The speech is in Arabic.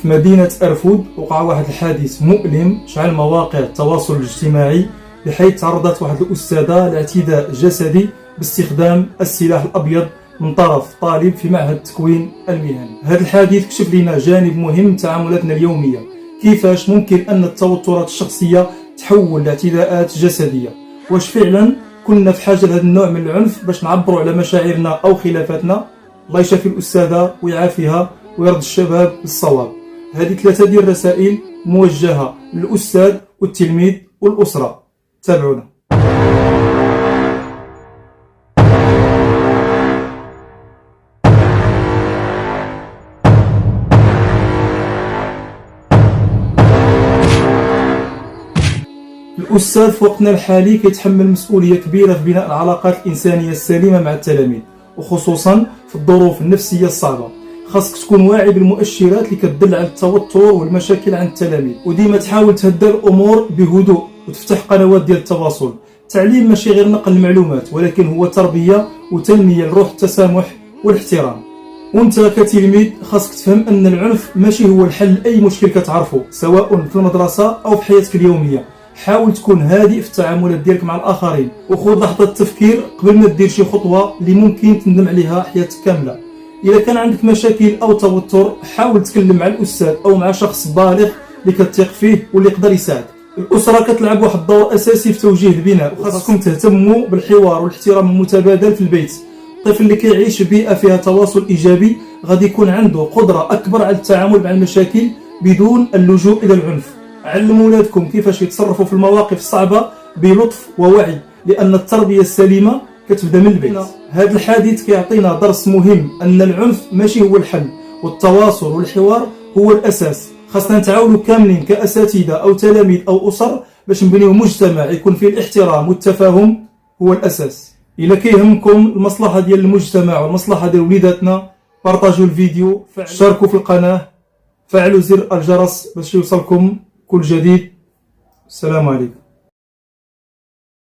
في مدينة أرفود وقع واحد الحادث مؤلم شعل مواقع التواصل الاجتماعي، بحيث تعرضت واحد الأستاذة لاعتداء جسدي باستخدام السلاح الأبيض من طرف طالب في معهد التكوين المهني. هذا الحادث كشف لنا جانب مهم من تعاملاتنا اليومية، كيفاش ممكن أن التوترات الشخصية تحول لاعتداءات جسدية. واش فعلا كنا في حاجة لهذا النوع من العنف باش نعبروا على مشاعرنا أو خلافاتنا؟ الله يشافي الأستاذة ويعافيها ويرد الشباب للصواب. هذه 3 رسائل موجهة للأستاذ والتلميذ والأسرة. تابعونا. الأستاذ في وقتنا الحالي كيتحمل مسؤولية كبيرة في بناء العلاقات الإنسانية السليمة مع التلاميذ، وخصوصا في الظروف النفسية الصعبة. خاصك تكون واعي بالمؤشرات اللي كتدل على التوتر والمشاكل عند التلاميذ، وديما تحاول تهدى الأمور بهدوء وتفتح قنوات ديال التواصل. التعليم ماشي غير نقل المعلومات، ولكن هو تربية وتنمية لروح التسامح والاحترام. وانت كتلميذ خاصك تفهم ان العنف ماشي هو الحل لأي مشكل كتعرفه، سواء في المدرسة أو في حياتك اليومية. حاول تكون هادئ في التعاملات ديالك مع الآخرين، وخذ لحظة التفكير قبل ما دير شي خطوة اللي ممكن تندم عليها حياتك كاملة. إذا كان عندك مشاكل أو توتر، حاول تكلم مع الأستاذ أو مع شخص بالغ اللي كتثق فيه واللي يقدر يساعدك. الأسرة كتلعب واحد الدور أساسي في توجيه البناء، وخاصكم تهتموا بالحوار والاحترام المتبادل في البيت. الطفل اللي كيعيش في بيئة فيها تواصل إيجابي غادي يكون عنده قدرة أكبر على التعامل مع المشاكل بدون اللجوء إلى العنف. علموا ولادكم كيفاش يتصرفوا في المواقف الصعبة بلطف ووعي، لأن التربية السليمة كتبدا من البيت. هذا الحديث كيعطينا درس مهم، أن العنف ماشي هو الحل، والتواصل والحوار هو الأساس. خاصنا نتعاونوا كاملين كأساتذة أو تلاميذ أو أسر باش نبنيو مجتمع يكون فيه الاحترام والتفاهم هو الأساس. إلا كيهمكم المصلحة ديال المجتمع والمصلحة ديال وليداتنا، بارطاجوا الفيديو، شاركوا في القناة، فعلوا زر الجرس باش يوصلكم كل جديد. السلام عليكم.